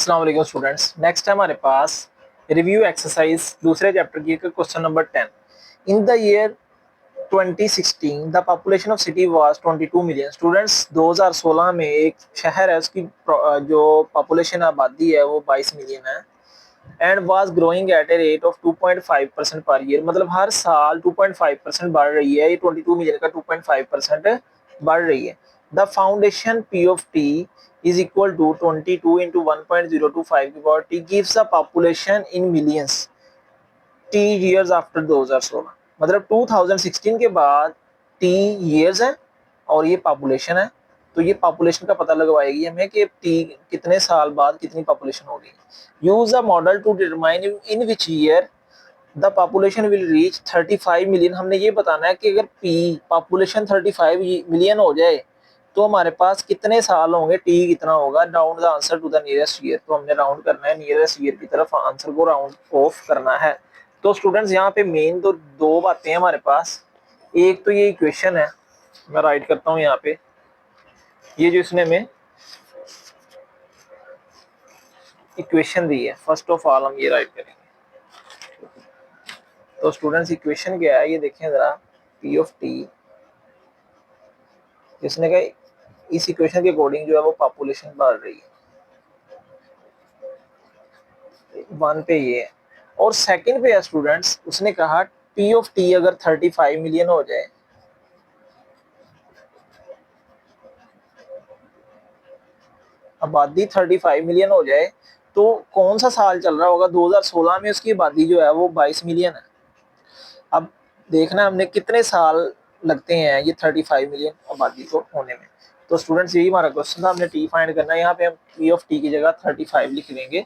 अस्सलाम वालेकुम students. Next है हमारे पास रिव्यू एक्सरसाइज दूसरे चैप्टर की question number 10। In the year 2016 the population of city was 22 million. Students 2016 में एक शहर है उसकी जो पॉपुलेशन आबादी है वो 22 मिलियन है and was growing at a rate of 2.5% per year. मतलब हर साल 2.5% बढ़ रही है। ये 22 मिलियन का 2.5% बढ़ रही है। The foundation P of T is equal to 22 into 1.025 की power t gives a population in millions t years after 2016। मतलब 2016 के बाद t years है और ये पॉपुलेशन है, तो ये पॉपुलेशन का पता लगवाएगी हमें कि t कितने साल बाद कितनी पॉपुलेशन होगी। Use a model to determine in which year the population will reach 35 million. हमने ये बताना है कि अगर p पॉपुलेशन 35 मिलियन हो जाए तो हमारे पास कितने साल होंगे, टी कितना होगा। Round the answer to the nearest year, तो हमने राउंड करना है नियरेस्ट ईयर की तरफ, आंसर को राउंड ऑफ करना है। तो स्टूडेंट्स यहाँ पे मेन तो दो बातें हैं हमारे पास। एक तो ये इक्वेशन है, मैं राइट करता हूँ यहाँ पे, ये जो इसने में इक्वेशन दी है, फर्स्ट ऑफ ऑल हम ये राइट करेंगे। तो स्टूडेंट्स इक्वेशन क्या है ये देखें जरा, पी ऑफ टी, जिसने कहा इस इक्वेशन के अकॉर्डिंग जो है वो पॉपुलेशन बढ़ रही है, वन पे ये है। और सेकंड पे है स्टूडेंट्स, उसने कहा पी ऑफ टी अगर 35 मिलियन हो जाए, आबादी 35 मिलियन हो जाए, तो कौन सा साल चल रहा होगा। 2016 में उसकी आबादी जो है वो 22 मिलियन है। अब देखना हमने कितने साल लगते हैं ये 35 मिलियन आबादी को होने में। तो स्टूडेंट्स यही हमारा क्वेश्चन था, हमने टी फाइंड करना है। यहाँ पे हम पी ऑफ टी की जगह 35 लिख लेंगे।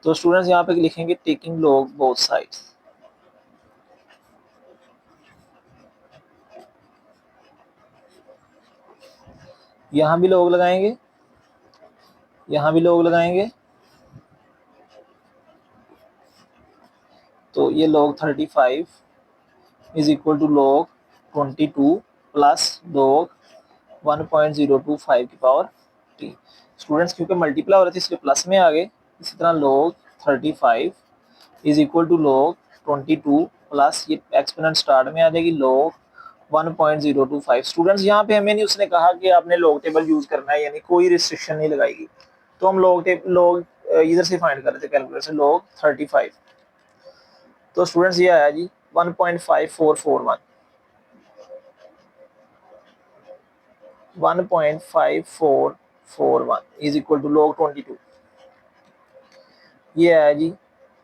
तो स्टूडेंट्स यहाँ पे लिखेंगे टेकिंग लॉग बोथ साइड्स। यहाँ भी लॉग लगाएंगे, यहाँ भी लॉग लगाएंगे, तो ये log 35 is equal to log 22 plus log 1.025 की पावर t। स्टूडेंट्स क्योंकि मल्टीप्लाई हो रहे थे इसलिए प्लस में आ गए। इसी तरह log 35 is equal to log 22 plus ये एक्सपोनेंट स्टार्ट में आ जाएगी log 1.025। स्टूडेंट्स यहाँ पे हमें नहीं उसने कहा कि आपने log टेबल यूज करना है, यानी कोई रिस्ट्रिक्शन नहीं लगाएगी। तो हम log इधर से फाइंड कर रहे थे कैलकुलेटर से, log 35। तो स्टूडेंट्स ये आया जी 1.5441, 1.5441 इज इक्वल टू log 22। ये आया जी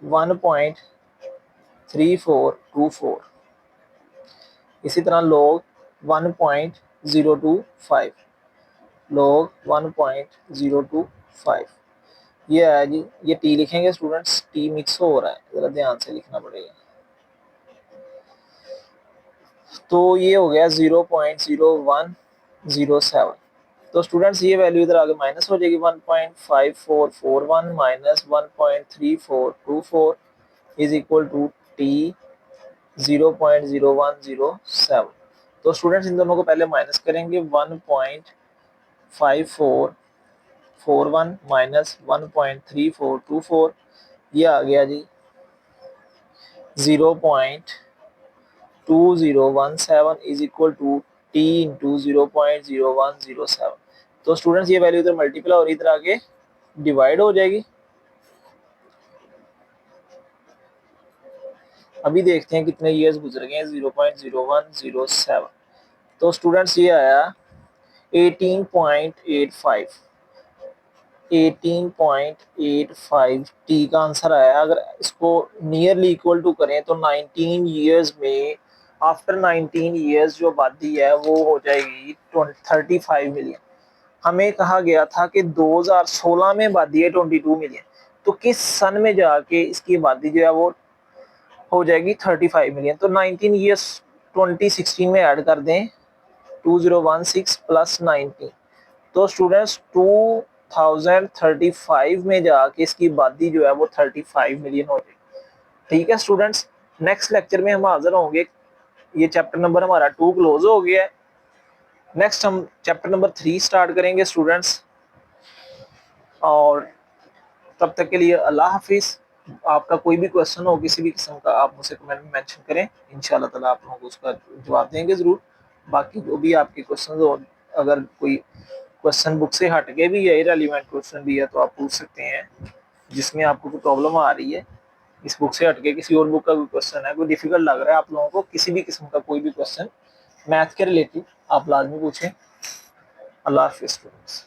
1.3424। इसी तरह log 1.025, log 1.025 ये आया जी। ये टी लिखेंगे स्टूडेंट्स, टी मिक्स हो रहा है, जरा ध्यान से लिखना पड़ेगा। तो ये हो गया 0.0107। तो स्टूडेंट्स ये वैल्यू इधर आगे माइनस हो जाएगी, 1.5441 minus 1.3424 is equal to t 0.0107। तो स्टूडेंट्स इन दोनों को पहले माइनस करेंगे, 1.5441 माइनस 1.3424 ये आ गया जी 0.2017 is equal to t into 0.0107। तो स्टूडेंट्स ये वैल्यू इधर मल्टीप्लाई और इधर आगे डिवाइड हो जाएगी। अभी देखते हैं कितने इयर्स गुजर गए हैं, 0.0107। तो स्टूडेंट्स ये आया 18.85, 18.85 टी का आंसर आया। अगर इसको नियरली इक्वल टू करें तो 19 इयर्स में, आफ्टर 19 इयर्स जो आबादी है वो हो जाएगी 35 मिलियन। हमें कहा गया था कि 2016 में आबादी है 22 मिलियन, तो किस सन में जाके इसकी आबादी जो है वो हो जाएगी 35 मिलियन। तो 19 इयर्स 2016 में ऐड कर दें, 2016 प्लस 19, तो स्टूडेंट्स 2035 में जाके इसकी आबादी जो है वो 35 मिलियन हो जाएगी। ठीक है स्टूडेंट्स, नेक्स्ट लेक्चर में हम हाजिर होंगे। ये चैप्टर नंबर हमारा 2 क्लोज हो गया है। नेक्स्ट हम चैप्टर नंबर 3 स्टार्ट करेंगे स्टूडेंट्स, और तब तक के लिए अल्लाह हाफिज। आपका कोई भी क्वेश्चन हो किसी भी किस्म का, आप मुझे कमेंट में मेंशन करें, इंशाल्लाह ताला आप लोगों को उसका जवाब देंगे ज़रूर। बाकी जो भी आपके क्वेश्चन हो, अगर कोई क्वेश्चन बुक से हट के भी है, इरेलीवेंट क्वेश्चन भी है, तो आप पूछ सकते हैं, जिसमें आपको कोई प्रॉब्लम आ रही है इस बुक से हटके किसी और बुक का कोई क्वेश्चन है, कोई डिफिकल्ट लग रहा है आप लोगों को, किसी भी किस्म का कोई भी क्वेश्चन मैथ के रिलेटेड, आप लाजमी पूछें। अल्लाह हाफिज स्टूडेंट्स।